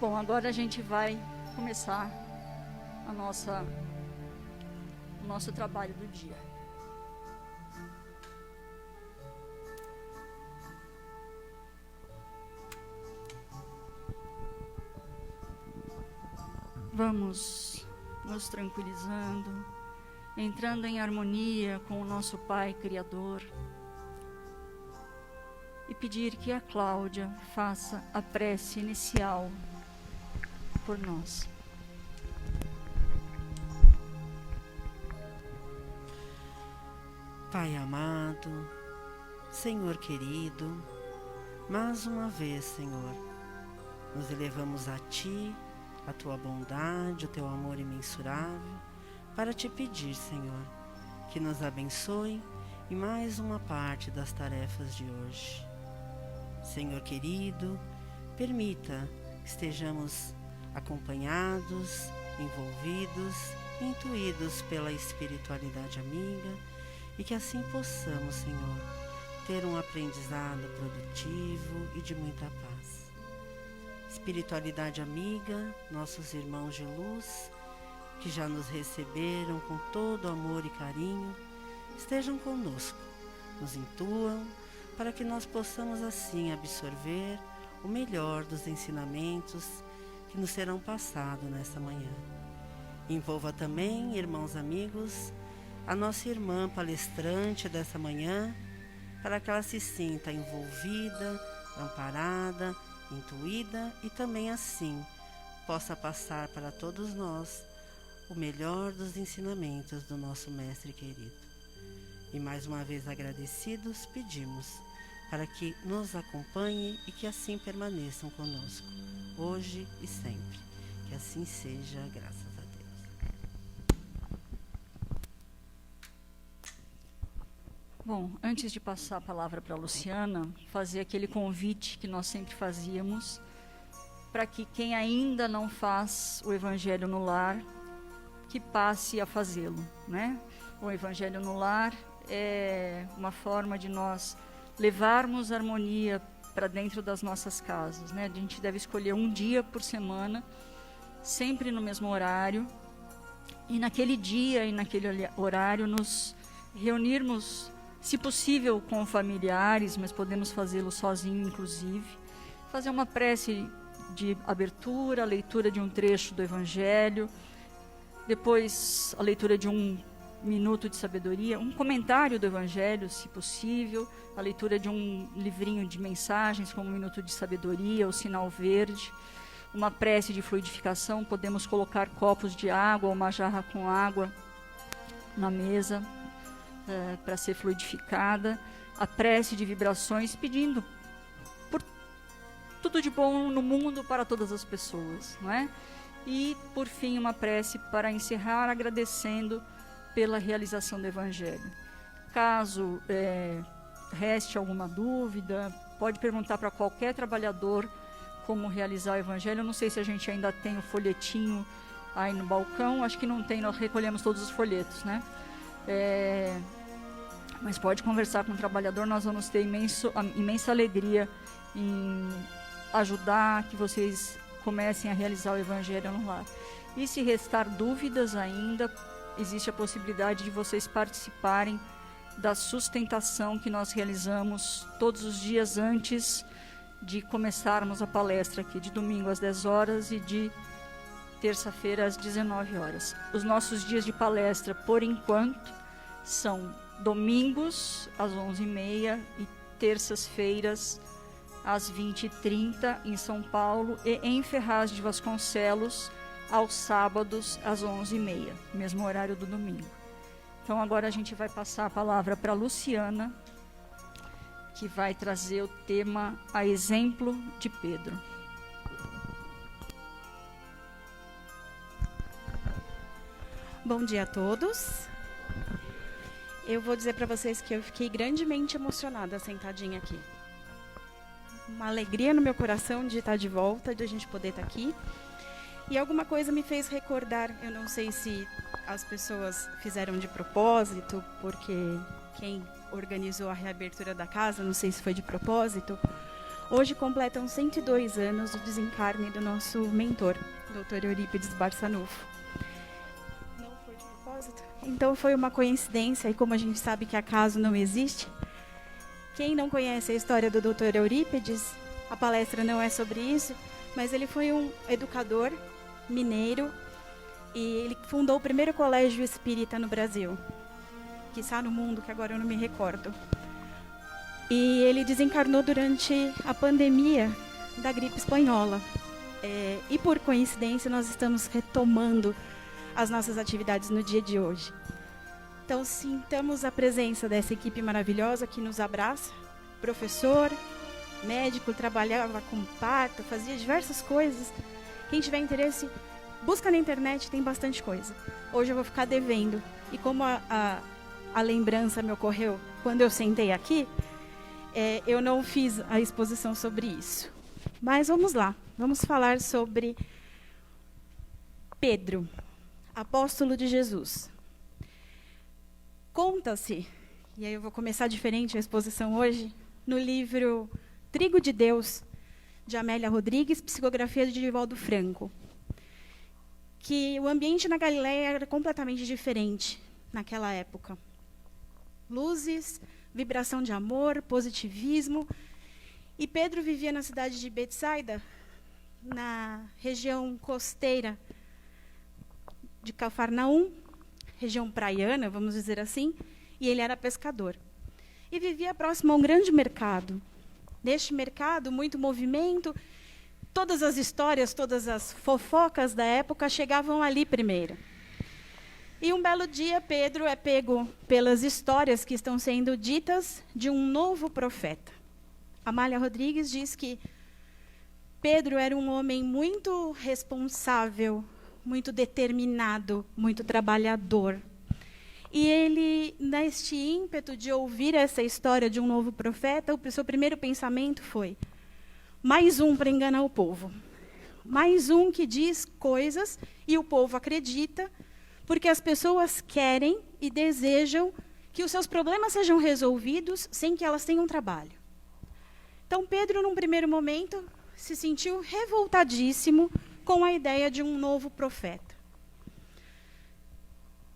Bom, agora a gente vai começar o nosso trabalho do dia. Vamos nos tranquilizando, entrando em harmonia com o nosso Pai Criador e pedir que a Cláudia faça a prece inicial por nós. Pai amado, Senhor querido, mais uma vez, Senhor, nos elevamos a Ti, a Tua bondade, o Teu amor imensurável, para Te pedir, Senhor, que nos abençoe em mais uma parte das tarefas de hoje. Senhor querido, permita que estejamos acompanhados, envolvidos, intuídos pela espiritualidade amiga e que assim possamos, Senhor, ter um aprendizado produtivo e de muita paz. Espiritualidade amiga, nossos irmãos de luz, que já nos receberam com todo amor e carinho, estejam conosco, nos intuam, para que nós possamos assim absorver o melhor dos ensinamentos que nos serão passados nesta manhã. Envolva também, irmãos amigos, a nossa irmã palestrante dessa manhã, para que ela se sinta envolvida, amparada, intuída e também assim possa passar para todos nós o melhor dos ensinamentos do nosso Mestre querido. E mais uma vez agradecidos, pedimos para que nos acompanhe e que assim permaneçam conosco, hoje e sempre. Que assim seja, graças a Deus. Bom, antes de passar a palavra para a Luciana, fazer aquele convite que nós sempre fazíamos, para que quem ainda não faz o Evangelho no Lar, que passe a fazê-lo, né? O Evangelho no Lar é uma forma de nós levarmos harmonia para dentro das nossas casas, né? A gente deve escolher um dia por semana, sempre no mesmo horário, e naquele dia e naquele horário nos reunirmos, se possível com familiares, mas podemos fazê-lo sozinho inclusive, fazer uma prece de abertura, a leitura de um trecho do Evangelho, depois a leitura de um minuto de sabedoria, um comentário do Evangelho, se possível, a leitura de um livrinho de mensagens como um minuto de sabedoria, o sinal verde, uma prece de fluidificação, podemos colocar copos de água ou uma jarra com água na mesa para ser fluidificada, a prece de vibrações pedindo por tudo de bom no mundo para todas as pessoas, não é? E, por fim, uma prece para encerrar agradecendo pela realização do Evangelho. Caso reste alguma dúvida, pode perguntar para qualquer trabalhador como realizar o Evangelho. Eu não sei se a gente ainda tem o folhetinho aí no balcão, acho que não tem, nós recolhemos todos os folhetos, né? Mas pode conversar com o trabalhador, nós vamos ter imensa alegria em ajudar que vocês comecem a realizar o Evangelho no Lar. E se restar dúvidas ainda, existe a possibilidade de vocês participarem da sustentação que nós realizamos todos os dias antes de começarmos a palestra aqui, de domingo às 10 horas e de terça-feira às 19 horas. Os nossos dias de palestra, por enquanto, são domingos às 11h30 e terças-feiras às 20h30 em São Paulo e em Ferraz de Vasconcelos aos sábados às 11h30, mesmo horário do domingo. Então agora a gente vai passar a palavra para a Luciana, que vai trazer o tema A Exemplo de Pedro. Bom dia a todos. Eu vou dizer para vocês que eu fiquei grandemente emocionada sentadinha aqui. Uma alegria no meu coração de estar de volta, de a gente poder estar aqui. E alguma coisa me fez recordar, eu não sei se as pessoas fizeram de propósito, porque quem organizou a reabertura da casa, não sei se foi de propósito, Hoje completam 102 anos do desencarne do nosso mentor, Dr. Eurípides Barçanufo. Não foi de propósito? Então foi uma coincidência, e como a gente sabe que acaso não existe, quem não conhece a história do Dr. Eurípides, a palestra não é sobre isso, mas ele foi um educador mineiro e ele fundou o primeiro colégio espírita no Brasil, quiçá no mundo, que agora eu não me recordo. E ele desencarnou durante a pandemia da gripe espanhola. E por coincidência, nós estamos retomando as nossas atividades no dia de hoje. Então, sintamos a presença dessa equipe maravilhosa que nos abraça. Professor, médico, trabalhava com parto, fazia diversas coisas. Quem tiver interesse, busca na internet, tem bastante coisa. Hoje eu vou ficar devendo. E como a lembrança me ocorreu quando eu sentei aqui, eu não fiz a exposição sobre isso. Mas vamos lá, vamos falar sobre Pedro, apóstolo de Jesus. Conta-se, e aí eu vou começar diferente a exposição hoje, no livro Trigo de Deus, de Amélia Rodrigues, psicografia de Divaldo Franco, que o ambiente na Galileia era completamente diferente naquela época. Luzes, vibração de amor, positivismo. E Pedro vivia na cidade de Betsaida, na região costeira de Cafarnaum, região praiana, vamos dizer assim, e ele era pescador. E vivia próximo a um grande mercado. Neste mercado, muito movimento, todas as histórias, todas as fofocas da época chegavam ali primeiro. E um belo dia, Pedro é pego pelas histórias que estão sendo ditas de um novo profeta. Amália Rodrigues diz que Pedro era um homem muito responsável, muito determinado, muito trabalhador. E ele, neste ímpeto de ouvir essa história de um novo profeta, o seu primeiro pensamento foi: mais um para enganar o povo. Mais um que diz coisas e o povo acredita, porque as pessoas querem e desejam que os seus problemas sejam resolvidos sem que elas tenham trabalho. Então, Pedro, num primeiro momento, se sentiu revoltadíssimo com a ideia de um novo profeta.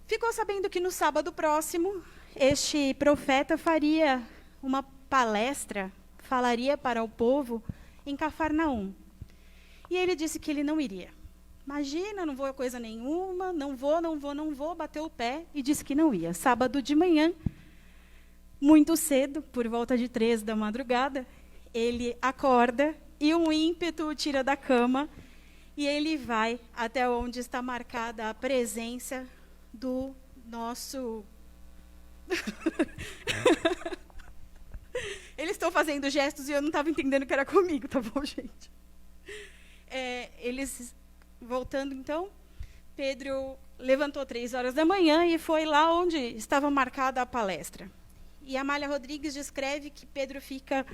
Ficou sabendo que no sábado próximo, este profeta faria uma palestra, falaria para o povo em Cafarnaum. E ele disse que ele não iria. Imagina, não vou a coisa nenhuma, não vou, bateu o pé e disse que não ia. Sábado de manhã, muito cedo, por volta de 3 da madrugada, ele acorda e um ímpeto o tira da cama e ele vai até onde está marcada a presença do nosso... Eles estão fazendo gestos e eu não estava entendendo que era comigo, tá bom, gente? Voltando, então, Pedro levantou 3 horas da manhã e foi lá onde estava marcada a palestra. E Amália Rodrigues descreve que Pedro fica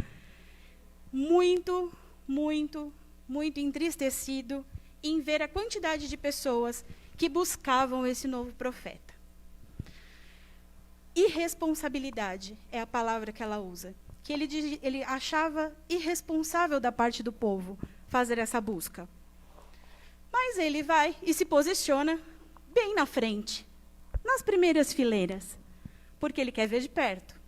muito, muito, muito entristecido em ver a quantidade de pessoas que buscavam esse novo profeta. Irresponsabilidade é a palavra que ela usa. Que ele achava irresponsável da parte do povo fazer essa busca. Mas ele vai e se posiciona bem na frente, nas primeiras fileiras, porque ele quer ver de perto.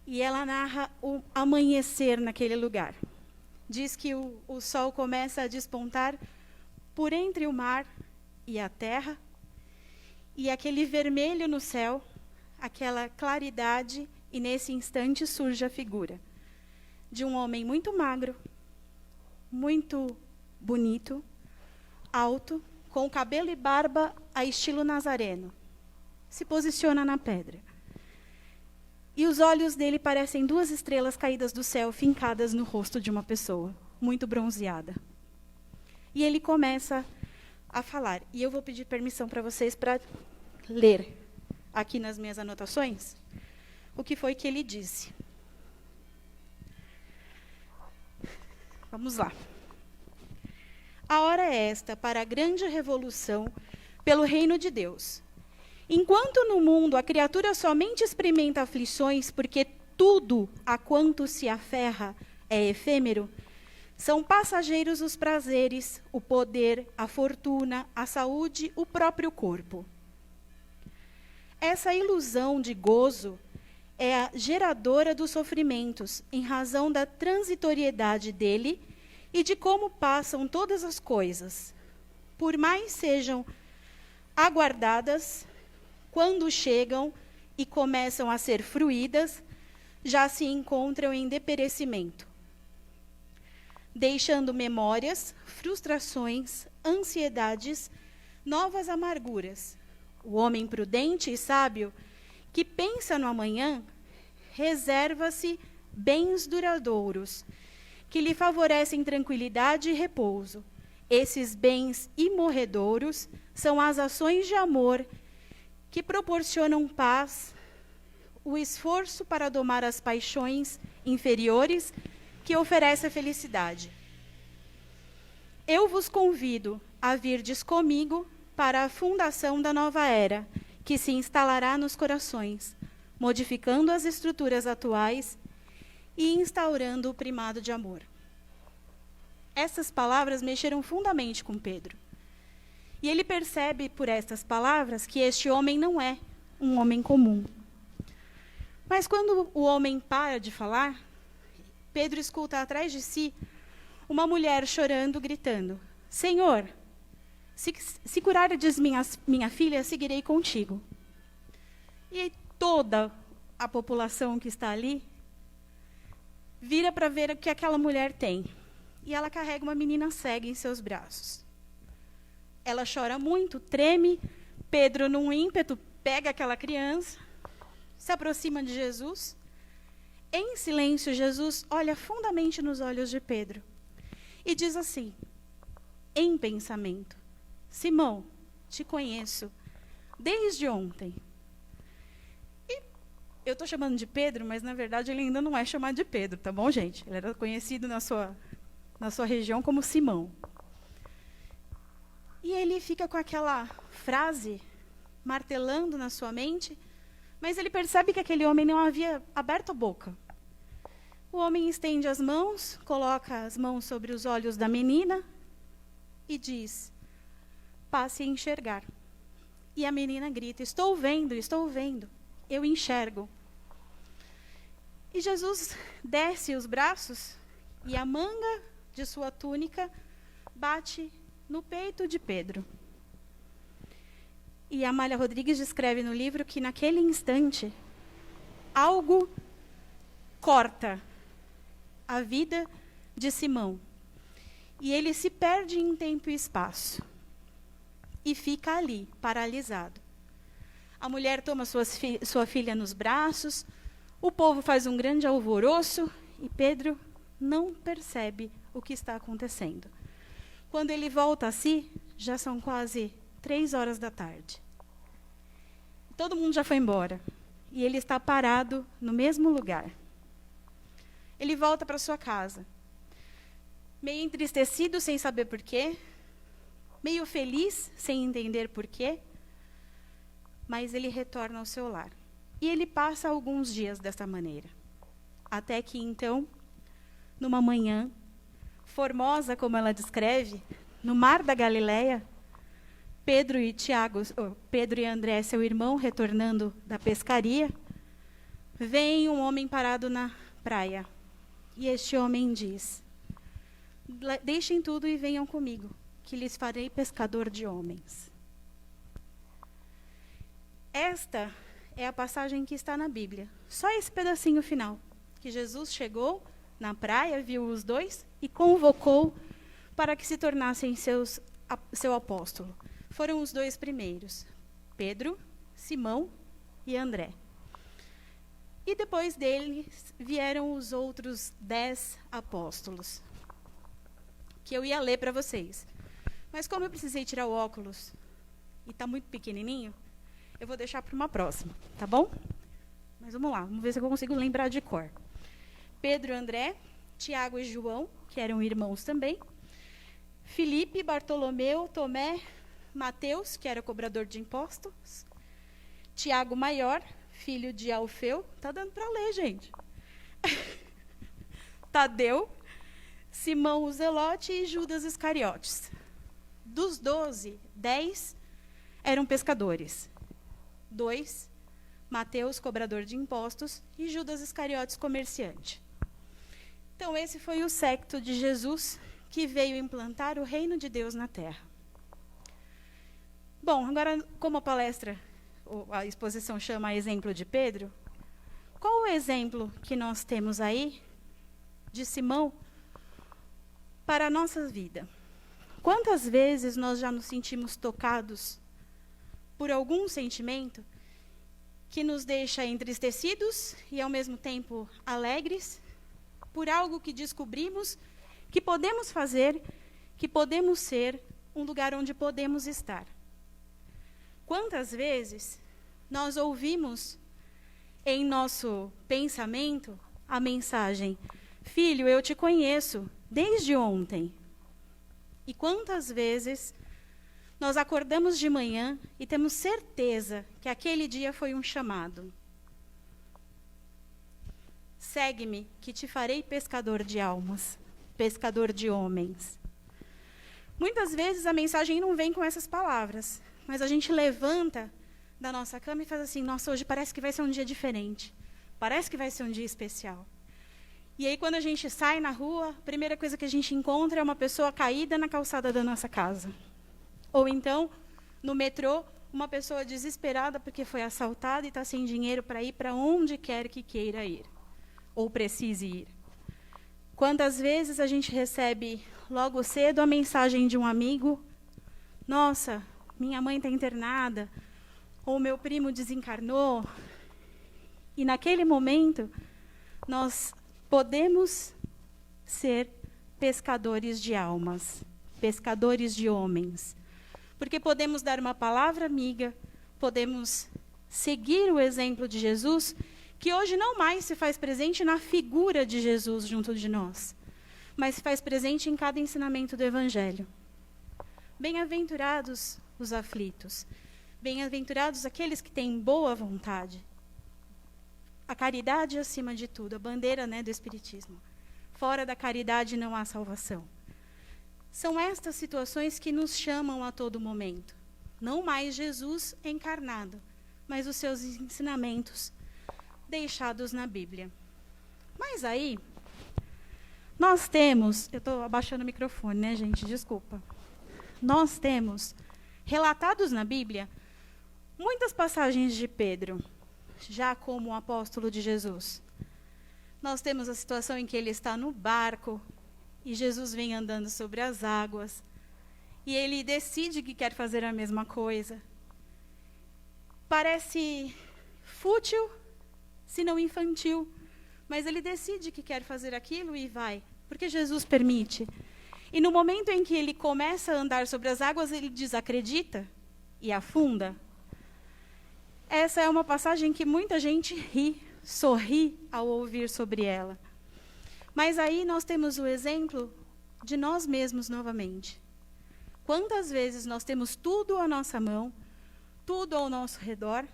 E ela narra o amanhecer naquele lugar. Diz que o sol começa a despontar por entre o mar e a terra, e aquele vermelho no céu, aquela claridade, e nesse instante surge a figura de um homem muito magro, muito bonito, alto, com cabelo e barba a estilo nazareno. Se posiciona na pedra. E os olhos dele parecem 2 estrelas caídas do céu, fincadas no rosto de uma pessoa, muito bronzeada. E ele começa a falar. E eu vou pedir permissão para vocês para ler aqui nas minhas anotações o que foi que ele disse. Vamos lá. A hora é esta para a grande revolução pelo reino de Deus. Enquanto no mundo a criatura somente experimenta aflições porque tudo a quanto se aferra é efêmero, são passageiros os prazeres, o poder, a fortuna, a saúde, o próprio corpo. Essa ilusão de gozo é a geradora dos sofrimentos, em razão da transitoriedade dele e de como passam todas as coisas. Por mais sejam aguardadas, quando chegam e começam a ser fruídas, já se encontram em deperecimento, deixando memórias, frustrações, ansiedades, novas amarguras. O homem prudente e sábio, que pensa no amanhã, reserva-se bens duradouros, que lhe favorecem tranquilidade e repouso. Esses bens imorredouros são as ações de amor que proporcionam paz, o esforço para domar as paixões inferiores que oferece a felicidade. Eu vos convido a virdes comigo para a fundação da nova era, que se instalará nos corações, modificando as estruturas atuais e instaurando o primado de amor. Essas palavras mexeram fundamente com Pedro. E ele percebe por estas palavras que este homem não é um homem comum. Mas quando o homem para de falar, Pedro escuta atrás de si uma mulher chorando, gritando: Senhor, se curares minha filha, seguirei contigo. E toda a população que está ali vira para ver o que aquela mulher tem. E ela carrega uma menina cega em seus braços. Ela chora muito, treme. Pedro, num ímpeto, pega aquela criança, se aproxima de Jesus. Em silêncio, Jesus olha fundamente nos olhos de Pedro e diz assim, em pensamento: Simão, te conheço desde ontem. E eu estou chamando de Pedro, mas na verdade ele ainda não é chamado de Pedro, tá bom, gente? Ele era conhecido na sua região como Simão. E ele fica com aquela frase martelando na sua mente, mas ele percebe que aquele homem não havia aberto a boca. O homem estende as mãos, coloca as mãos sobre os olhos da menina e diz: passe a enxergar. E a menina grita: estou vendo, eu enxergo. E Jesus desce os braços e a manga de sua túnica bate no peito de Pedro. E a Amália Rodrigues descreve no livro que naquele instante algo corta a vida de Simão. E ele se perde em tempo e espaço. E fica ali, paralisado. A mulher toma sua filha nos braços, o povo faz um grande alvoroço e Pedro não percebe o que está acontecendo. Quando ele volta a si, já são quase 3 horas da tarde. Todo mundo já foi embora. E ele está parado no mesmo lugar. Ele volta para sua casa, meio entristecido, sem saber porquê, meio feliz, sem entender porquê, mas ele retorna ao seu lar. E ele passa alguns dias dessa maneira. Até que, então, numa manhã formosa, como ela descreve, no mar da Galileia, Pedro e André, seu irmão, retornando da pescaria, vem um homem parado na praia. E este homem diz: deixem tudo e venham comigo, que lhes farei pescador de homens. Esta é a passagem que está na Bíblia. Só esse pedacinho final, que Jesus chegou na praia, viu os dois e convocou para que se tornassem seu apóstolo. Foram os 2 primeiros, Pedro, Simão e André. E depois deles vieram os outros 10 apóstolos, que eu ia ler para vocês. Mas como eu precisei tirar o óculos e está muito pequenininho, eu vou deixar para uma próxima, tá bom? Mas vamos lá, vamos ver se eu consigo lembrar de cor. Pedro, André, Tiago e João, que eram irmãos também. Filipe, Bartolomeu, Tomé, Mateus, que era cobrador de impostos. Tiago Maior, filho de Alfeu. Tá dando para ler, gente. Tadeu, Simão o Zelote e Judas Iscariotes. Dos 12, 10 eram pescadores. 2, Mateus, cobrador de impostos, e Judas Iscariotes, comerciante. Então, esse foi o séquito de Jesus que veio implantar o reino de Deus na terra. Bom, agora, como a palestra, a exposição chama exemplo de Pedro, qual o exemplo que nós temos aí de Simão para a nossa vida? Quantas vezes nós já nos sentimos tocados por algum sentimento que nos deixa entristecidos e, ao mesmo tempo, alegres, por algo que descobrimos que podemos fazer, que podemos ser, um lugar onde podemos estar? Quantas vezes nós ouvimos em nosso pensamento a mensagem: filho, eu te conheço desde ontem. E quantas vezes nós acordamos de manhã e temos certeza que aquele dia foi um chamado. Segue-me, que te farei pescador de almas, pescador de homens. Muitas vezes a mensagem não vem com essas palavras, mas a gente levanta da nossa cama e faz assim: nossa, hoje parece que vai ser um dia diferente, parece que vai ser um dia especial. E aí, quando a gente sai na rua, a primeira coisa que a gente encontra é uma pessoa caída na calçada da nossa casa. Ou então, no metrô, uma pessoa desesperada porque foi assaltada e está sem dinheiro para ir para onde quer que queira ir, ou precise ir. Quantas vezes a gente recebe logo cedo a mensagem de um amigo: nossa, minha mãe está internada, ou meu primo desencarnou. E naquele momento, nós podemos ser pescadores de almas, pescadores de homens. Porque podemos dar uma palavra amiga, podemos seguir o exemplo de Jesus, que hoje não mais se faz presente na figura de Jesus junto de nós, mas se faz presente em cada ensinamento do Evangelho. Bem-aventurados os aflitos, bem-aventurados aqueles que têm boa vontade. A caridade acima de tudo, a bandeira, né, do Espiritismo. Fora da caridade não há salvação. São estas situações que nos chamam a todo momento. Não mais Jesus encarnado, mas os seus ensinamentos deixados na Bíblia. Mas aí, nós temos... Eu estou abaixando o microfone, né, gente? Desculpa. Nós temos, relatados na Bíblia, muitas passagens de Pedro, já como apóstolo de Jesus. Nós temos a situação em que ele está no barco, e Jesus vem andando sobre as águas, e ele decide que quer fazer a mesma coisa. Parece fútil, se não infantil, mas ele decide que quer fazer aquilo e vai, porque Jesus permite. E no momento em que ele começa a andar sobre as águas, ele desacredita e afunda. Essa é uma passagem que muita gente ri, sorri ao ouvir sobre ela. Mas aí nós temos o exemplo de nós mesmos novamente. Quantas vezes nós temos tudo à nossa mão, tudo ao nosso redor,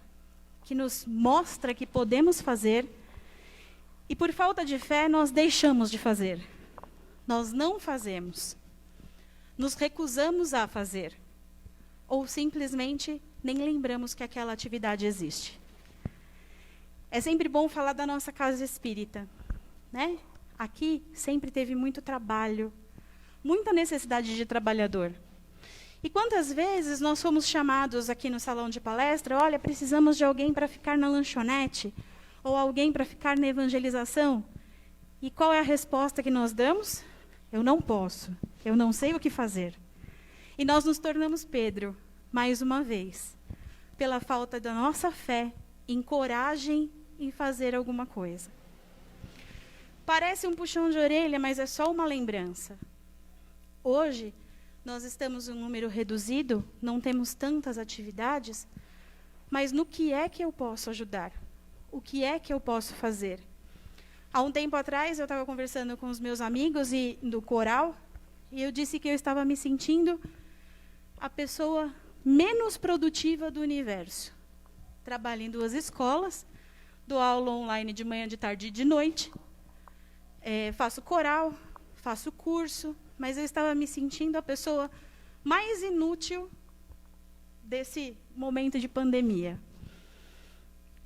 que nos mostra que podemos fazer, e por falta de fé nós deixamos de fazer. Nós não fazemos. Nos recusamos a fazer. Ou simplesmente nem lembramos que aquela atividade existe. É sempre bom falar da nossa casa espírita, né? Aqui sempre teve muito trabalho, muita necessidade de trabalhador. E quantas vezes nós fomos chamados aqui no salão de palestra: olha, precisamos de alguém para ficar na lanchonete, ou alguém para ficar na evangelização. E qual é a resposta que nós damos? Eu não posso, eu não sei o que fazer. E nós nos tornamos Pedro, mais uma vez, pela falta da nossa fé em coragem em fazer alguma coisa. Parece um puxão de orelha, mas é só uma lembrança. Hoje, nós estamos em um número reduzido, não temos tantas atividades, mas no que é que eu posso ajudar? O que é que eu posso fazer? Há um tempo atrás, eu estava conversando com os meus amigos do coral, e eu disse que eu estava me sentindo a pessoa menos produtiva do universo. Trabalho em 2 escolas, dou aula online de manhã, de tarde e de noite. faço coral, faço curso, mas eu estava me sentindo a pessoa mais inútil desse momento de pandemia.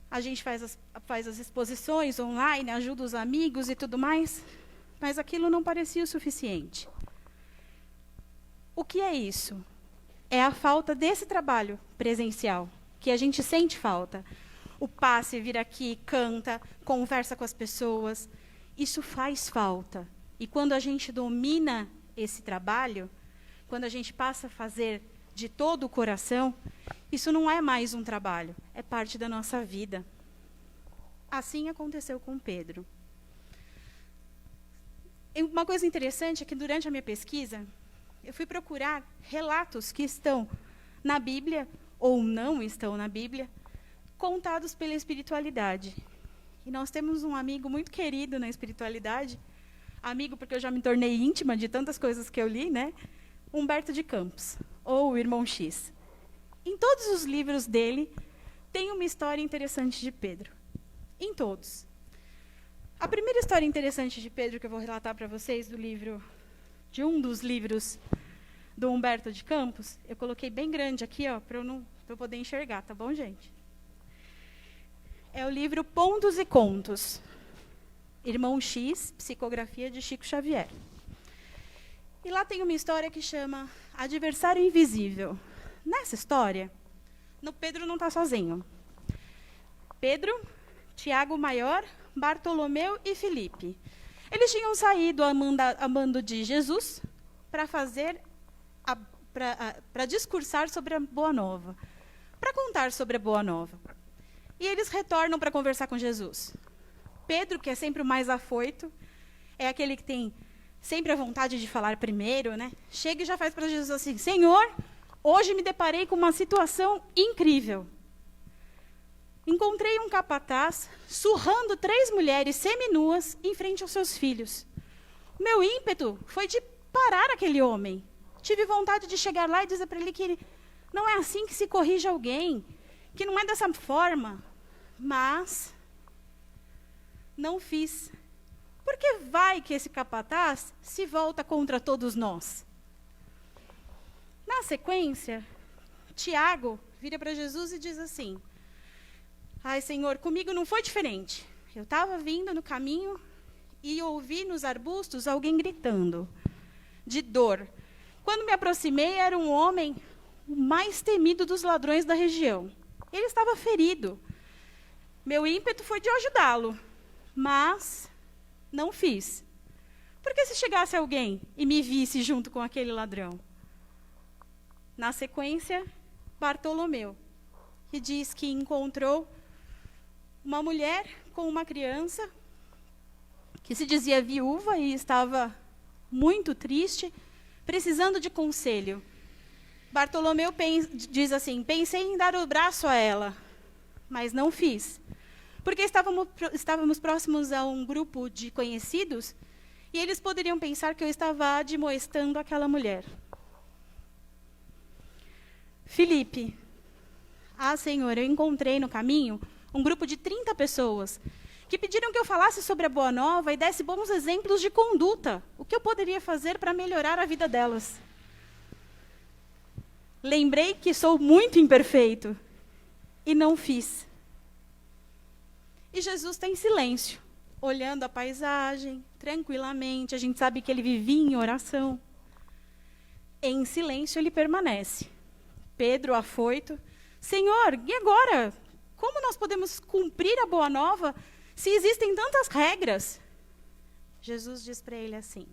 A gente faz as exposições online, ajuda os amigos e tudo mais, mas aquilo não parecia o suficiente. O que é isso? É a falta desse trabalho presencial, que a gente sente falta. O passe, vir aqui, canta, conversa com as pessoas, isso faz falta. E quando a gente domina esse trabalho, quando a gente passa a fazer de todo o coração, isso não é mais um trabalho, é parte da nossa vida. Assim aconteceu com Pedro. E uma coisa interessante é que durante a minha pesquisa, eu fui procurar relatos que estão na Bíblia, ou não estão na Bíblia, contados pela espiritualidade. E nós temos um amigo muito querido na espiritualidade, amigo porque eu já me tornei íntima de tantas coisas que eu li, né? Humberto de Campos, ou o Irmão X. Em todos os livros dele, tem uma história interessante de Pedro. Em todos. A primeira história interessante de Pedro que eu vou relatar para vocês de um dos livros do Humberto de Campos, eu coloquei bem grande aqui, ó, para eu poder enxergar, tá bom, gente? É o livro Pontos e Contos, Irmão X, Psicografia de Chico Xavier. E lá tem uma história que chama Adversário Invisível. Nessa história, Pedro não está sozinho. Pedro, Tiago Maior, Bartolomeu e Filipe. Eles tinham saído a mando de Jesus para discursar sobre a Boa Nova, para contar sobre a Boa Nova. E eles retornam para conversar com Jesus. Pedro, que é sempre o mais afoito, é aquele que tem sempre a vontade de falar primeiro, né? Chega e já faz para Jesus assim: Senhor, hoje me deparei com uma situação incrível. Encontrei um capataz surrando 3 mulheres seminuas em frente aos seus filhos. O meu ímpeto foi de parar aquele homem. Tive vontade de chegar lá e dizer para ele que não é assim que se corrige alguém, que não é dessa forma. Mas não fiz. Porque vai que esse capataz se volta contra todos nós. Na sequência, Tiago vira para Jesus e diz assim: Ai, Senhor, comigo não foi diferente. Eu estava vindo no caminho e ouvi nos arbustos alguém gritando, de dor. Quando me aproximei, era um homem, o mais temido dos ladrões da região. Ele estava ferido. Meu ímpeto foi de ajudá-lo, mas não fiz. Porque se chegasse alguém e me visse junto com aquele ladrão? Na sequência, Bartolomeu, que diz que encontrou uma mulher com uma criança que se dizia viúva e estava muito triste, precisando de conselho. Bartolomeu diz assim: pensei em dar o braço a ela, mas não fiz. Porque estávamos próximos a um grupo de conhecidos e eles poderiam pensar que eu estava admoestando aquela mulher. Filipe: Ah, Senhor, eu encontrei no caminho um grupo de 30 pessoas que pediram que eu falasse sobre a Boa Nova e desse bons exemplos de conduta. O que eu poderia fazer para melhorar a vida delas? Lembrei que sou muito imperfeito e não fiz. E Jesus está em silêncio, olhando a paisagem, tranquilamente. A gente sabe que ele vivia em oração. Em silêncio ele permanece. Pedro, afoito: Senhor, e agora? Como nós podemos cumprir a Boa Nova se existem tantas regras? Jesus diz para ele assim: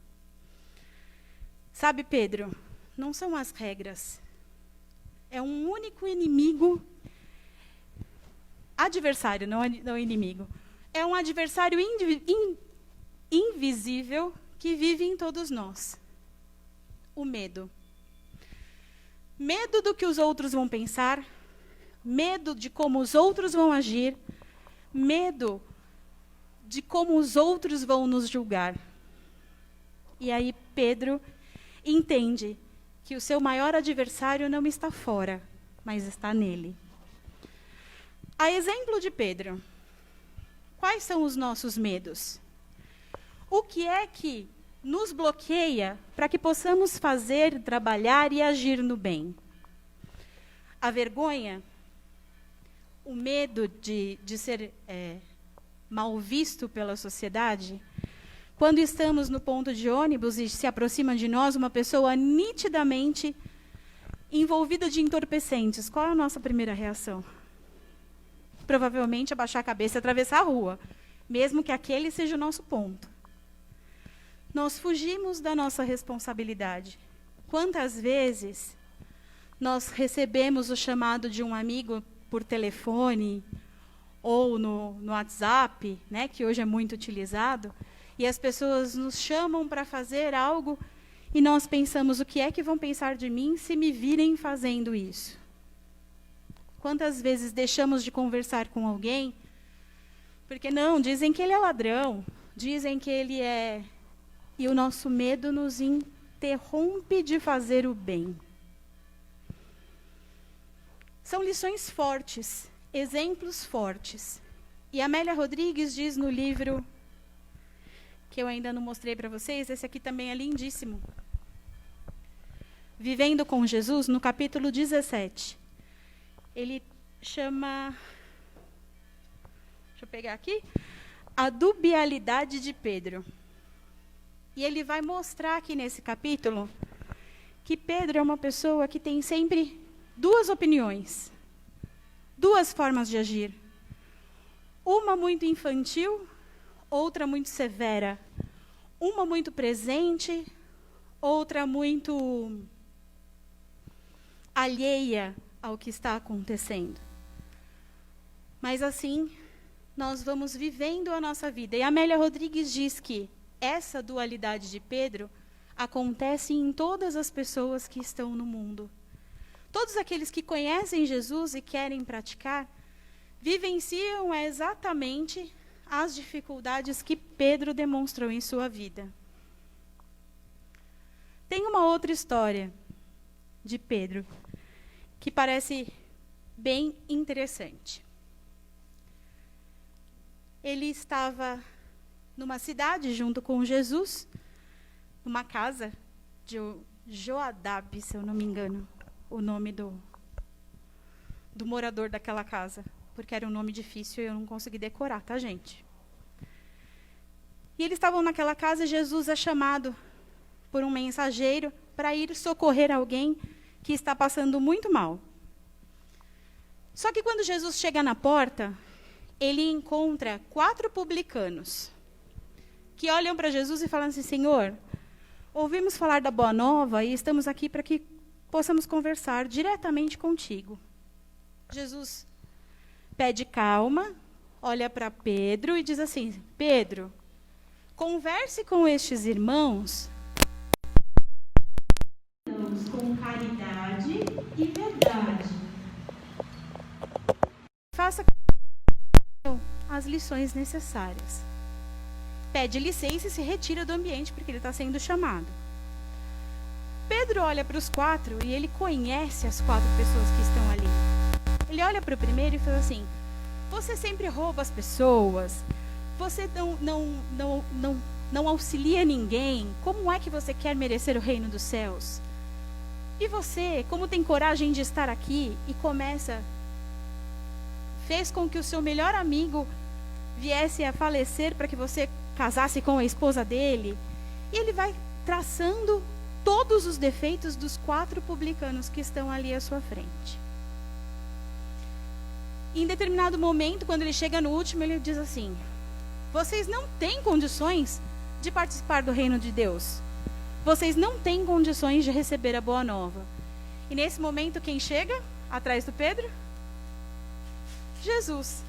Sabe, Pedro, não são as regras. É um único inimigo, adversário, não inimigo. É um adversário invisível que vive em todos nós. O medo. Medo do que os outros vão pensar, medo de como os outros vão agir, medo de como os outros vão nos julgar. E aí Pedro entende que o seu maior adversário não está fora, mas está nele. A exemplo de Pedro, quais são os nossos medos? O que é que nos bloqueia para que possamos fazer, trabalhar e agir no bem? A vergonha, o medo de ser mal visto pela sociedade. Quando estamos no ponto de ônibus e se aproxima de nós uma pessoa nitidamente envolvida de entorpecentes, qual é a nossa primeira reação? Provavelmente abaixar a cabeça e atravessar a rua, mesmo que aquele seja o nosso ponto. Nós fugimos da nossa responsabilidade. Quantas vezes nós recebemos o chamado de um amigo por telefone ou no WhatsApp, né, que hoje é muito utilizado, e as pessoas nos chamam para fazer algo e nós pensamos, o que é que vão pensar de mim se me virem fazendo isso? Quantas vezes deixamos de conversar com alguém porque não, dizem que ele é ladrão, dizem que ele é... E o nosso medo nos interrompe de fazer o bem. São lições fortes, exemplos fortes. E Amélia Rodrigues diz no livro, que eu ainda não mostrei para vocês, esse aqui também é lindíssimo. Vivendo com Jesus, no capítulo 17. Ele chama... Deixa eu pegar aqui. A dubialidade de Pedro. E ele vai mostrar aqui nesse capítulo que Pedro é uma pessoa que tem sempre duas opiniões, duas formas de agir. Uma muito infantil, outra muito severa. Uma muito presente, outra muito alheia ao que está acontecendo. Mas assim, nós vamos vivendo a nossa vida. E Amélia Rodrigues diz que essa dualidade de Pedro acontece em todas as pessoas que estão no mundo. Todos aqueles que conhecem Jesus e querem praticar, vivenciam exatamente as dificuldades que Pedro demonstrou em sua vida. Tem uma outra história de Pedro que parece bem interessante. Ele estava numa cidade junto com Jesus, numa casa de Joadab, se eu não me engano, o nome do morador daquela casa, porque era um nome difícil e eu não consegui decorar, tá, gente? E eles estavam naquela casa e Jesus é chamado por um mensageiro para ir socorrer alguém que está passando muito mal. Só que quando Jesus chega na porta, ele encontra 4 publicanos que olham para Jesus e falam assim: Senhor, ouvimos falar da Boa Nova e estamos aqui para que possamos conversar diretamente contigo. Jesus pede calma, olha para Pedro e diz assim: Pedro, converse com estes irmãos com caridade e verdade. Faça as lições necessárias. Pede licença e se retira do ambiente porque ele está sendo chamado. Pedro olha para os 4 e ele conhece as 4 pessoas que estão ali. Ele olha para o primeiro e fala assim: você sempre rouba as pessoas, você não auxilia ninguém, como é que você quer merecer o reino dos céus? E você, como tem coragem de estar aqui e fez com que o seu melhor amigo viesse a falecer para que você casasse com a esposa dele? E ele vai traçando todos os defeitos dos 4 publicanos que estão ali à sua frente. Em determinado momento, quando ele chega no último, ele diz assim: vocês não têm condições de participar do reino de Deus. Vocês não têm condições de receber a Boa Nova. E nesse momento, quem chega atrás do Pedro? Jesus.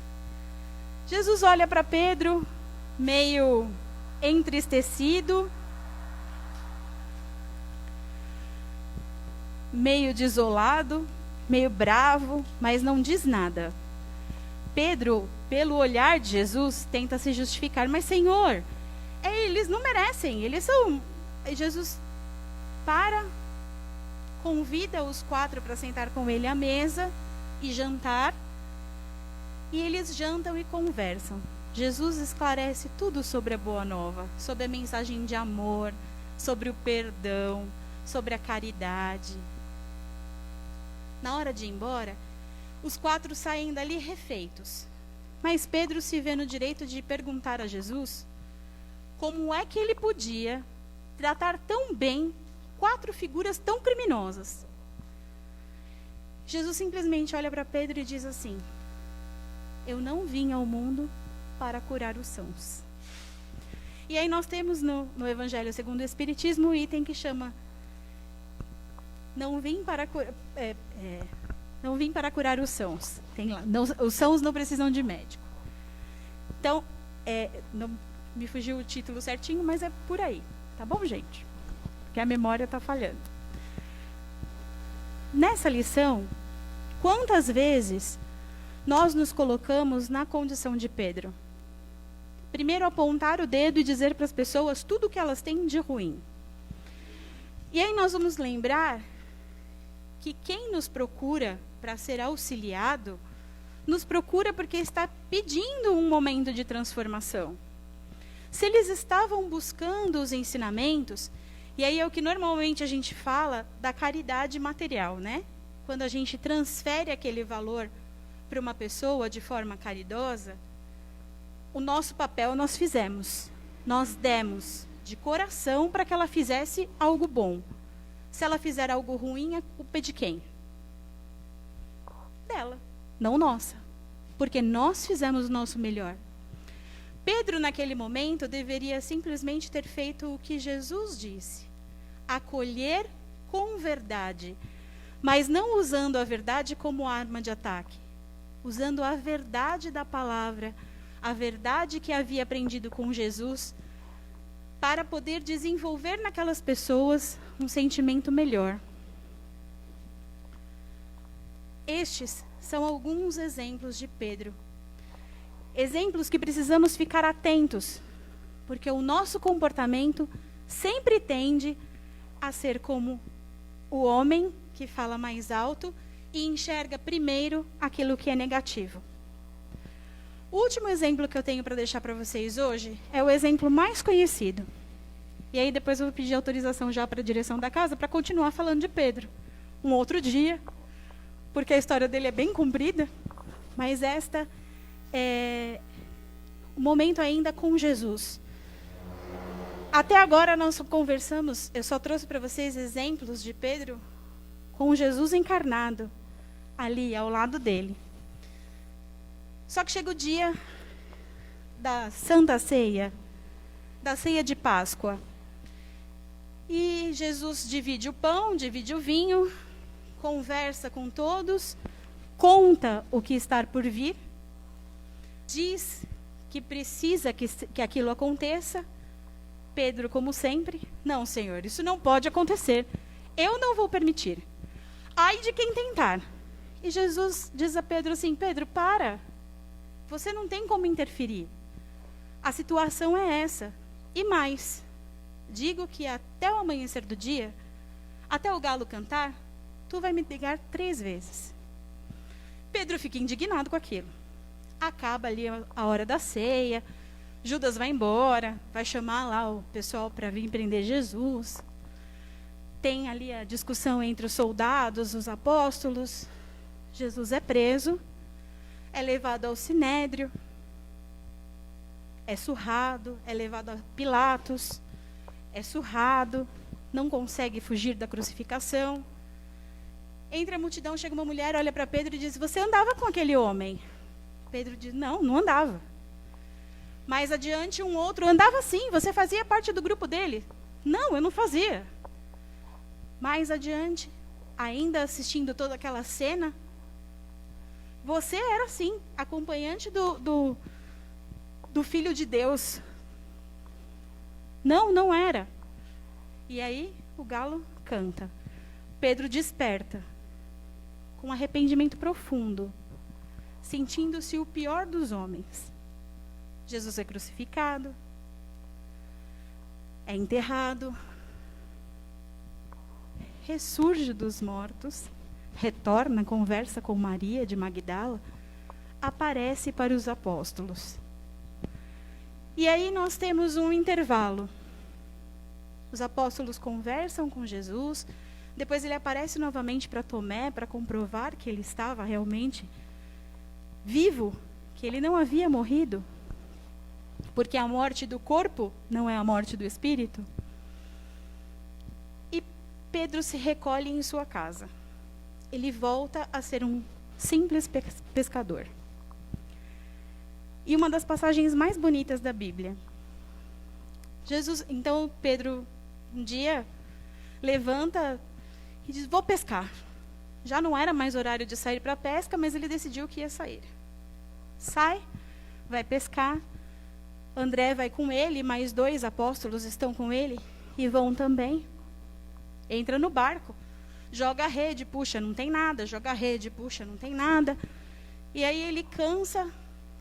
Jesus olha para Pedro, meio entristecido, meio desolado, meio bravo, mas não diz nada. Pedro, pelo olhar de Jesus, tenta se justificar. Mas, Senhor, eles não merecem, eles são... Jesus convida os 4 para sentar com ele à mesa e jantar. E eles jantam e conversam. Jesus esclarece tudo sobre a Boa Nova, sobre a mensagem de amor, sobre o perdão, sobre a caridade. Na hora de ir embora, os 4 saem dali refeitos. Mas Pedro se vê no direito de perguntar a Jesus como é que ele podia tratar tão bem 4 figuras tão criminosas. Jesus simplesmente olha para Pedro e diz assim: eu não vim ao mundo para curar os sãos. E aí nós temos no Evangelho segundo o Espiritismo o item que chama não vim para curar os sãos. Tem lá, os sãos não precisam de médico. Então, não me fugiu o título certinho, mas é por aí. Tá bom, gente? Porque a memória está falhando. Nessa lição, quantas vezes nós nos colocamos na condição de Pedro? Primeiro, apontar o dedo e dizer para as pessoas tudo o que elas têm de ruim. E aí nós vamos lembrar que quem nos procura para ser auxiliado, nos procura porque está pedindo um momento de transformação. Se eles estavam buscando os ensinamentos, e aí é o que normalmente a gente fala da caridade material, né? Quando a gente transfere aquele valor para uma pessoa de forma caridosa, o nosso papel nós fizemos. Nós demos de coração para que ela fizesse algo bom. Se ela fizer algo ruim, a culpa é de quem? Dela, não nossa. Porque nós fizemos o nosso melhor. Pedro, naquele momento, deveria simplesmente ter feito o que Jesus disse: acolher com verdade, mas não usando a verdade como arma de ataque, usando a verdade da palavra, a verdade que havia aprendido com Jesus, para poder desenvolver naquelas pessoas um sentimento melhor. Estes são alguns exemplos de Pedro. Exemplos que precisamos ficar atentos, porque o nosso comportamento sempre tende a ser como o homem que fala mais alto e enxerga primeiro aquilo que é negativo. O último exemplo que eu tenho para deixar para vocês hoje é o exemplo mais conhecido. E aí depois eu vou pedir autorização já para a direção da casa para continuar falando de Pedro. Um outro dia, porque a história dele é bem comprida, mas esta é o momento ainda com Jesus. Até agora nós conversamos, eu só trouxe para vocês exemplos de Pedro com Jesus encarnado, ali ao lado dele. Só que chega o dia da Santa Ceia, da ceia de Páscoa. E Jesus divide o pão, divide o vinho, conversa com todos, conta o que está por vir, diz que precisa que aquilo aconteça. Pedro, como sempre: não, Senhor, isso não pode acontecer. Eu não vou permitir. Ai de quem tentar. E Jesus diz a Pedro assim: Pedro, para. Você não tem como interferir. A situação é essa. E mais, digo que até o amanhecer do dia, até o galo cantar, tu vai me negar 3 vezes. Pedro fica indignado com aquilo. Acaba ali a hora da ceia, Judas vai embora, vai chamar lá o pessoal para vir prender Jesus. Tem ali a discussão entre os soldados, os apóstolos. Jesus é preso, é levado ao sinédrio, é surrado, é levado a Pilatos, é surrado, não consegue fugir da crucificação. Entre a multidão chega uma mulher, olha para Pedro e diz: você andava com aquele homem? Pedro diz: não, não andava. Mais adiante um outro: andava sim, você fazia parte do grupo dele. Não, eu não fazia. Mais adiante, ainda assistindo toda aquela cena: você era sim, acompanhante do Filho de Deus. Não, não era. E aí o galo canta. Pedro desperta, com arrependimento profundo, sentindo-se o pior dos homens. Jesus é crucificado, é enterrado, ressurge dos mortos, retorna, conversa com Maria de Magdala, aparece para os apóstolos. E aí nós temos um intervalo. Os apóstolos conversam com Jesus, depois ele aparece novamente para Tomé, para comprovar que ele estava realmente vivo, que ele não havia morrido, porque a morte do corpo não é a morte do espírito. E Pedro se recolhe em sua casa. Ele volta a ser um simples pescador. E uma das passagens mais bonitas da Bíblia. Então Pedro um dia levanta e diz: vou pescar. Já não era mais horário de sair para a pesca, mas ele decidiu que ia sair. Sai, vai pescar. André vai com ele, mais 2 apóstolos estão com ele e vão também. Entra no barco, joga a rede, puxa, não tem nada, joga a rede, puxa, não tem nada. E aí ele cansa,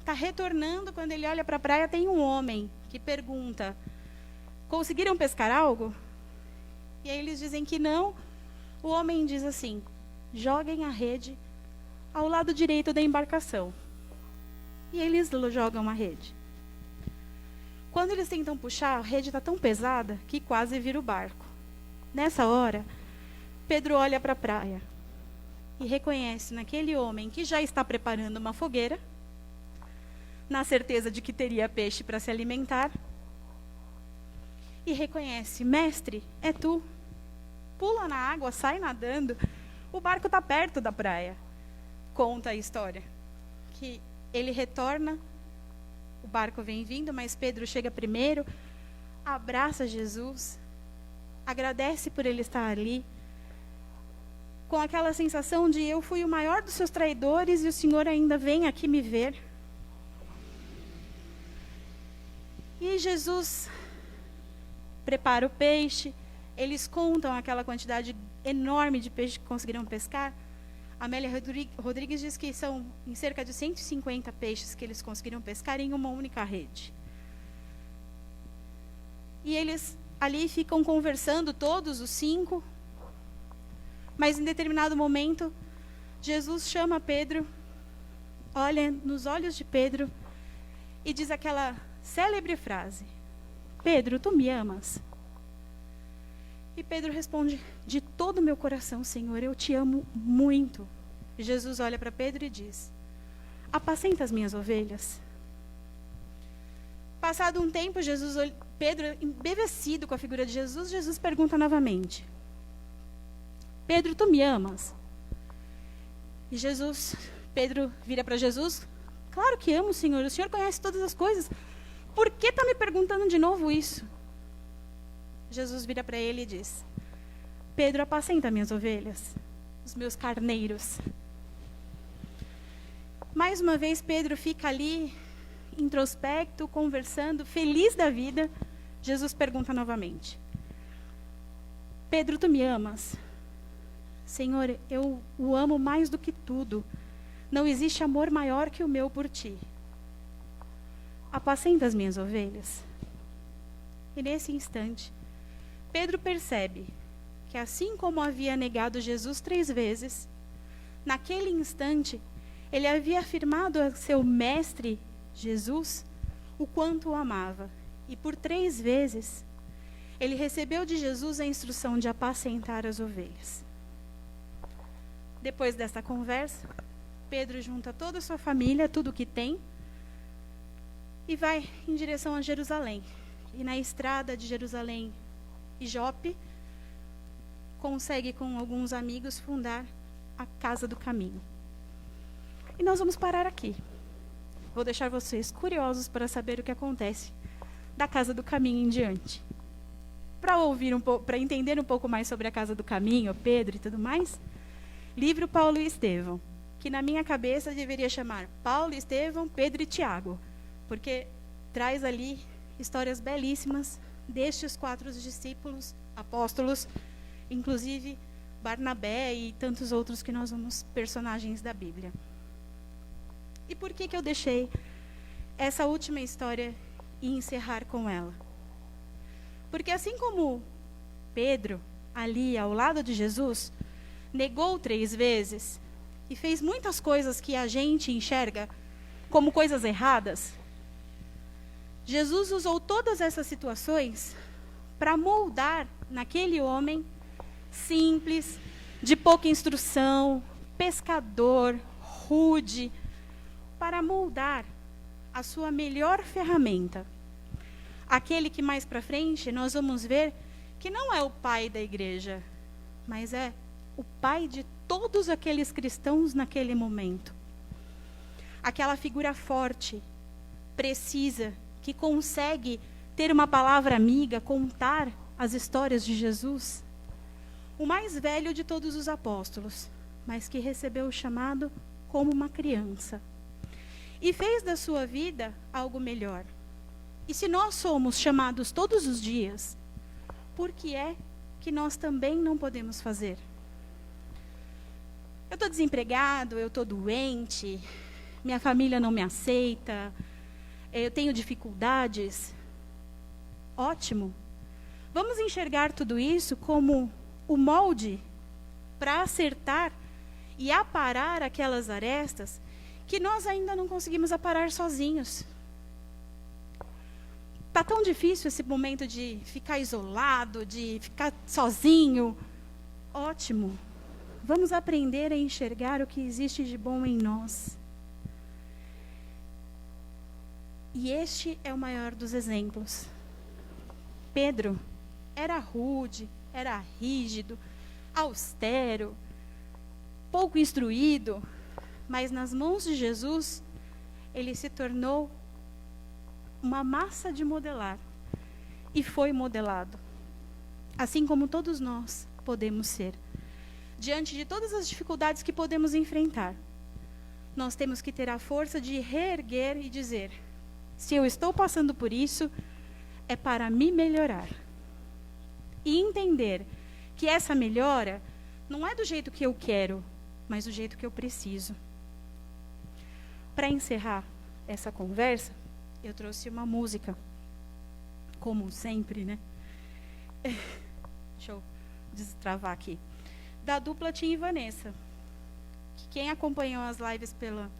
está retornando, quando ele olha para a praia tem um homem que pergunta: conseguiram pescar algo? E aí eles dizem que não. O homem diz assim: joguem a rede ao lado direito da embarcação. E eles jogam a rede. Quando eles tentam puxar, a rede está tão pesada que quase vira o barco. Nessa hora, Pedro olha para a praia e reconhece naquele homem que já está preparando uma fogueira, na certeza de que teria peixe para se alimentar, e reconhece: mestre, é tu. Pula na água, sai nadando, o barco está perto da praia. Conta a história que ele retorna, o barco vem vindo, mas Pedro chega primeiro, abraça Jesus, agradece por ele estar ali, com aquela sensação de: eu fui o maior dos seus traidores e o Senhor ainda vem aqui me ver. E Jesus prepara o peixe, eles contam aquela quantidade enorme de peixe que conseguiram pescar. Amélia Rodrigues diz que são em cerca de 150 peixes que eles conseguiram pescar em uma única rede. E eles ali ficam conversando, todos os 5. Mas em determinado momento, Jesus chama Pedro, olha nos olhos de Pedro e diz aquela célebre frase: Pedro, tu me amas? E Pedro responde: de todo o meu coração, Senhor, eu te amo muito. E Jesus olha para Pedro e diz: apacenta as minhas ovelhas. Passado um tempo, Pedro, embevecido com a figura de Jesus, Jesus pergunta novamente: Pedro, tu me amas? E Pedro vira para Jesus: claro que amo, Senhor, o Senhor conhece todas as coisas. Por que está me perguntando de novo isso? Jesus vira para ele e diz: Pedro, apacenta minhas ovelhas, os meus carneiros. Mais uma vez, Pedro fica ali, introspecto, conversando, feliz da vida. Jesus pergunta novamente: Pedro, tu me amas? Senhor, eu o amo mais do que tudo. Não existe amor maior que o meu por ti. Apacenta as minhas ovelhas. E nesse instante, Pedro percebe que assim como havia negado Jesus 3 vezes, naquele instante, ele havia afirmado a seu mestre, Jesus, o quanto o amava. E por 3 vezes, ele recebeu de Jesus a instrução de apacentar as ovelhas. Depois dessa conversa, Pedro junta toda a sua família, tudo o que tem, e vai em direção a Jerusalém. E na estrada de Jerusalém e Jope, consegue com alguns amigos fundar a Casa do Caminho. E nós vamos parar aqui. Vou deixar vocês curiosos para saber o que acontece da Casa do Caminho em diante. Para entender um pouco mais sobre a Casa do Caminho, Pedro e tudo mais, livro Paulo e Estevão, que na minha cabeça deveria chamar Paulo, Estevão, Pedro e Tiago, porque traz ali histórias belíssimas destes 4 discípulos, apóstolos, inclusive Barnabé e tantos outros que nós vamos, personagens da Bíblia. E por que eu deixei essa última história e encerrar com ela? Porque assim como Pedro, ali ao lado de Jesus, negou 3 vezes e fez muitas coisas que a gente enxerga como coisas erradas, Jesus usou todas essas situações para moldar naquele homem simples, de pouca instrução, pescador, rude, para moldar a sua melhor ferramenta. Aquele que mais para frente nós vamos ver que não é o pai da igreja, mas é o pai de todos aqueles cristãos naquele momento. Aquela figura forte, precisa, que consegue ter uma palavra amiga, contar as histórias de Jesus. O mais velho de todos os apóstolos, mas que recebeu o chamado como uma criança. E fez da sua vida algo melhor. E se nós somos chamados todos os dias, por que é que nós também não podemos fazer? Eu estou desempregado, eu estou doente, minha família não me aceita, eu tenho dificuldades. Ótimo. Vamos enxergar tudo isso como o molde para acertar e aparar aquelas arestas que nós ainda não conseguimos aparar sozinhos. Está tão difícil esse momento de ficar isolado, de ficar sozinho. Ótimo. Vamos aprender a enxergar o que existe de bom em nós. E este é o maior dos exemplos. Pedro era rude, era rígido, austero, pouco instruído, mas nas mãos de Jesus, ele se tornou uma massa de modelar e foi modelado. Assim como todos nós podemos ser. Diante de todas as dificuldades que podemos enfrentar, nós temos que ter a força de reerguer e dizer: se eu estou passando por isso, é para me melhorar. E entender que essa melhora não é do jeito que eu quero, mas do jeito que eu preciso. Para encerrar essa conversa, eu trouxe uma música, como sempre, né? Deixa eu destravar aqui. Da dupla Tim e Vanessa. Que quem acompanhou as lives pela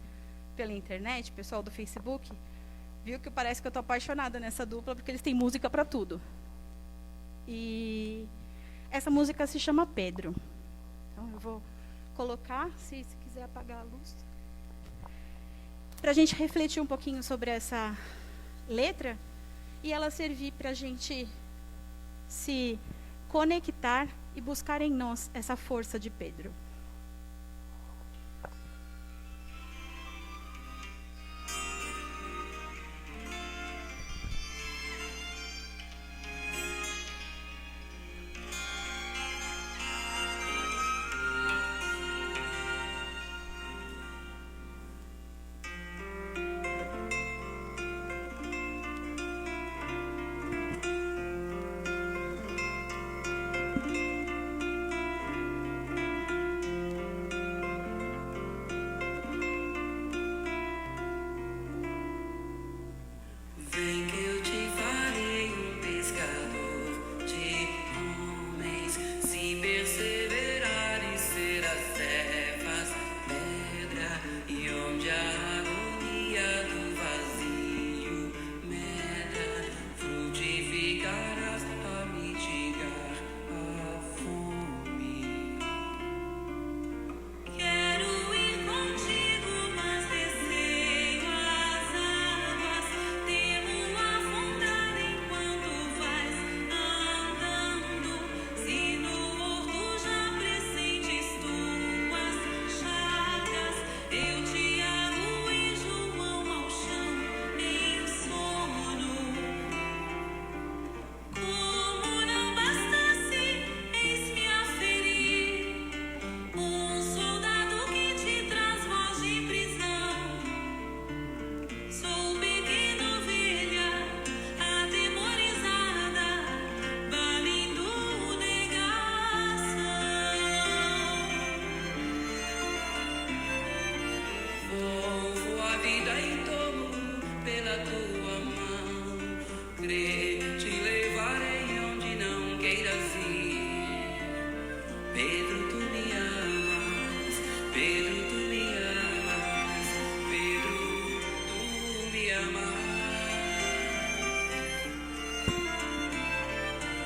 internet, pessoal do Facebook, viu que parece que eu estou apaixonada nessa dupla, porque eles têm música para tudo. E essa música se chama Pedro. Então eu vou colocar, se quiser apagar a luz, para a gente refletir um pouquinho sobre essa letra e ela servir para a gente se conectar e buscar em nós essa força de Pedro.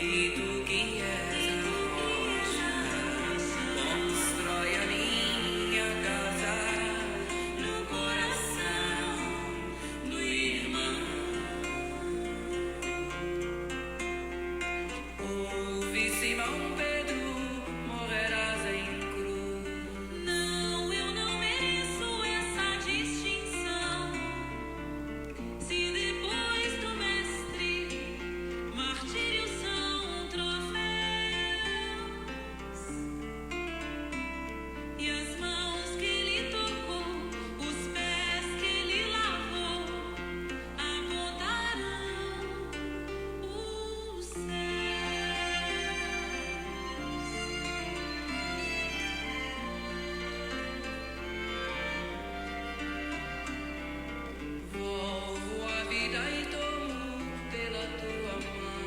E tu que és a rocha, constrói a minha casa no coração do irmão. Ouve, Simão Pedro, morrerás em cruz. Não, eu não mereço essa distinção. Se depois do mestre, martírios são troféus, e as mãos que ele tocou, os pés que ele lavou, apontarão os céus. Volvo a vida e tomo pela tua mão.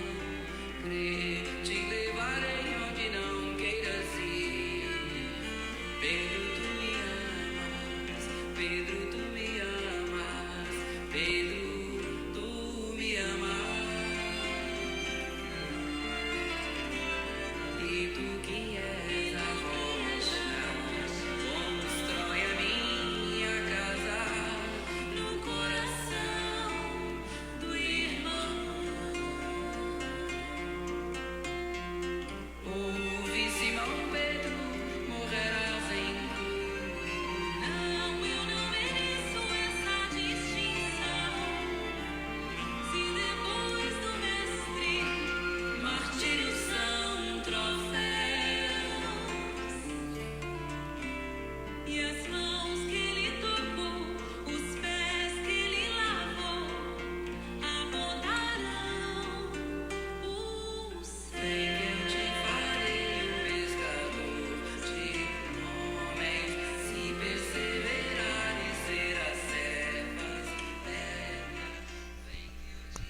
Crê, te levarei onde não queiras ir. Pedro, tu me amas. Pedro, tu me amas. Pedro, tu me amas. E tu que és a rocha, constrói a minha casa no coração do irmão. Ouve, Simão Pedro, morrerás em cruz. Não, eu não mereço essa distinção. Se depois do mestre, martírios são troféus, e as mãos que ele tocou, os pés que ele lavou, apontarão os Sei céus. que eu te farei um pescador de homens, se perseverares serás servas eternas. Vem que eu te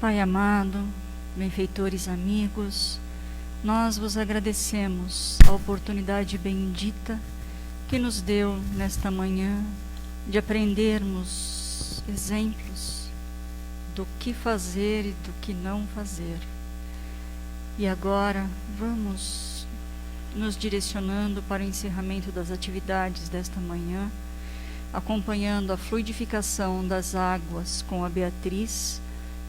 Pai amado, benfeitores amigos, nós vos agradecemos a oportunidade bendita que nos deu nesta manhã de aprendermos exemplos do que fazer e do que não fazer. E agora vamos nos direcionando para o encerramento das atividades desta manhã, acompanhando a fluidificação das águas com a Beatriz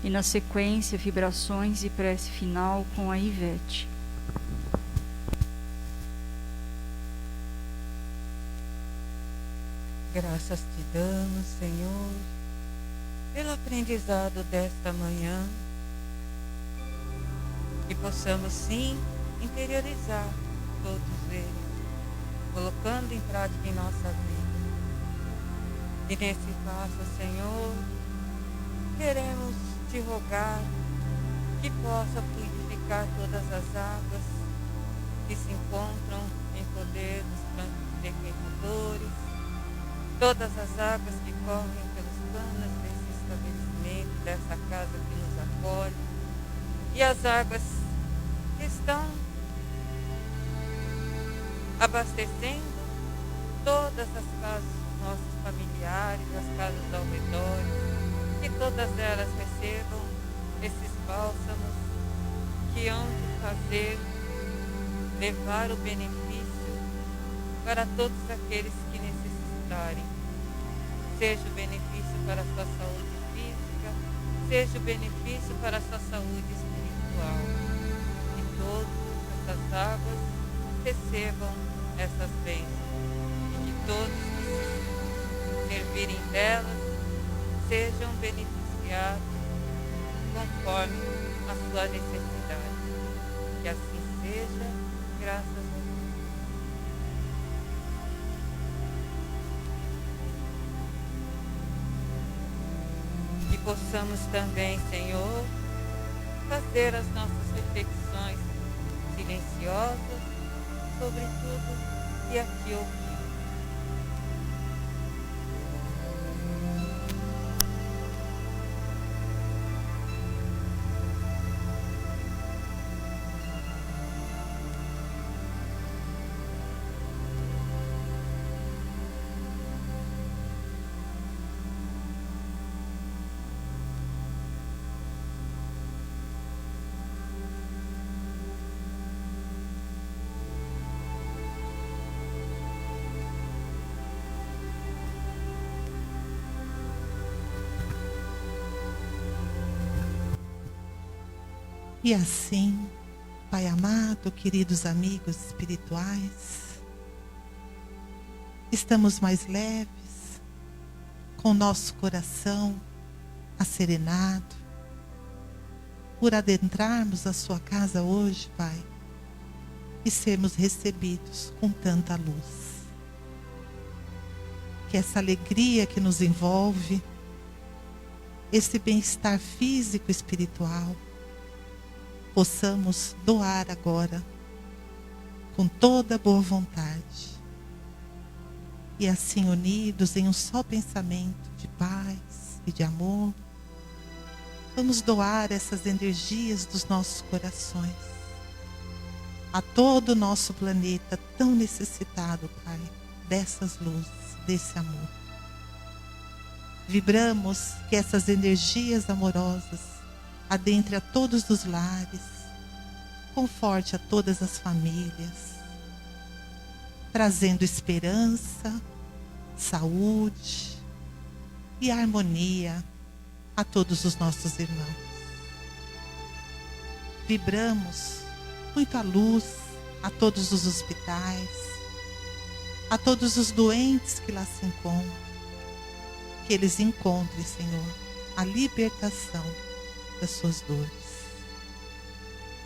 e, na sequência, vibrações e prece final com a Ivete. Graças te damos, Senhor, pelo aprendizado desta manhã, que possamos sim interiorizar todos eles, colocando em prática em nossa vida. E nesse passo, Senhor, queremos te rogar que possa fluidificar todas as águas que se encontram em poder dos frequentadores, todas as águas que correm pelos canos desse estabelecimento, dessa casa que nos acolhe, e as águas que estão abastecendo todas as casas dos nossos familiares, as casas ao redor, que todas elas recebam esses bálsamos que hão de fazer, levar o benefício para todos aqueles que necessitarem. Seja o benefício para a sua saúde física, seja o benefício para a sua saúde espiritual. Que todas essas águas recebam essas bênçãos. E que todos que se servirem delas sejam beneficiados conforme a sua necessidade. Que assim seja, graças a Deus. Que possamos também, Senhor, fazer as nossas reflexões silenciosas sobre tudo que aqui ouvimos. E assim, Pai amado, queridos amigos espirituais, estamos mais leves, com o nosso coração asserenado, por adentrarmos a sua casa hoje, Pai, e sermos recebidos com tanta luz. Que essa alegria que nos envolve, esse bem-estar físico e espiritual, possamos doar agora com toda boa vontade. E assim unidos em um só pensamento de paz e de amor, vamos doar essas energias dos nossos corações a todo o nosso planeta tão necessitado, Pai, dessas luzes, desse amor. Vibramos que essas energias amorosas adentre a todos os lares, conforte a todas as famílias, trazendo esperança, saúde e harmonia a todos os nossos irmãos. Vibramos muito a luz a todos os hospitais, a todos os doentes que lá se encontram, que eles encontrem, Senhor, a libertação das suas dores.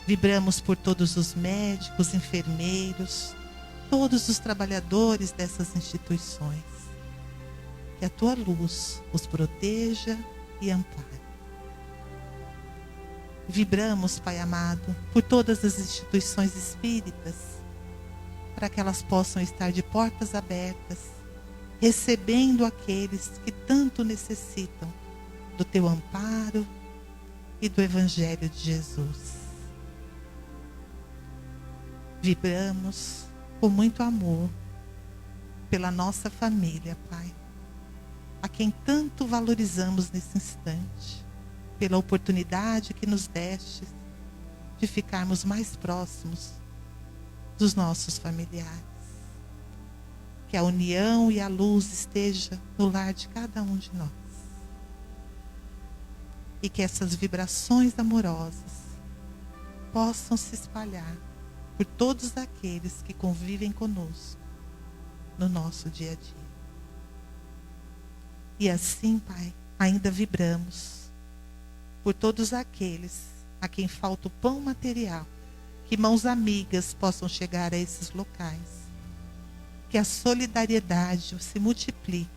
Vibramos por todos os médicos, enfermeiros, todos os trabalhadores dessas instituições. Que a tua luz os proteja e ampare. Vibramos, Pai amado, por todas as instituições espíritas, para que elas possam estar de portas abertas, recebendo aqueles que tanto necessitam do teu amparo e do Evangelho de Jesus. Vibramos com muito amor pela nossa família, Pai, a quem tanto valorizamos nesse instante, pela oportunidade que nos deste de ficarmos mais próximos dos nossos familiares. Que a união e a luz esteja no lar de cada um de nós. E que essas vibrações amorosas possam se espalhar por todos aqueles que convivem conosco no nosso dia a dia. E assim, Pai, ainda vibramos por todos aqueles a quem falta o pão material, que mãos amigas possam chegar a esses locais. Que a solidariedade se multiplique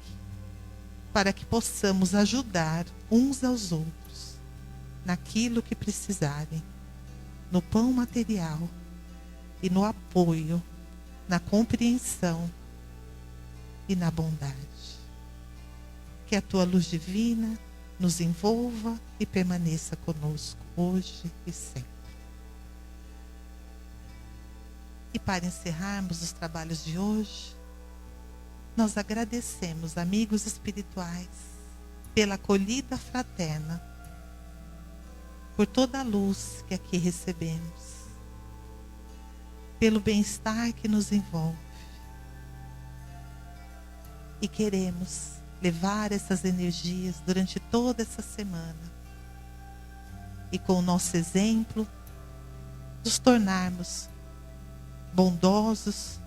para que possamos ajudar uns aos outros naquilo que precisarem, no pão material e no apoio, na compreensão e na bondade. Que a tua luz divina nos envolva e permaneça conosco hoje e sempre. E para encerrarmos os trabalhos de hoje, nós agradecemos, amigos espirituais, pela acolhida fraterna, por toda a luz que aqui recebemos, pelo bem-estar que nos envolve. E queremos levar essas energias durante toda essa semana e com o nosso exemplo nos tornarmos bondosos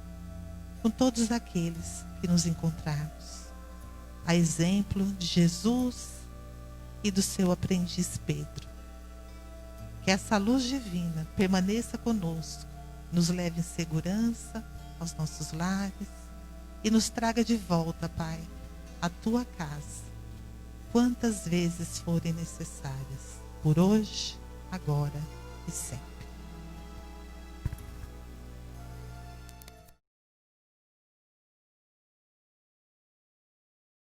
com todos aqueles que nos encontrarmos, a exemplo de Jesus e do seu aprendiz Pedro. Que essa luz divina permaneça conosco, nos leve em segurança aos nossos lares e nos traga de volta, Pai, a tua casa, quantas vezes forem necessárias, por hoje, agora e sempre.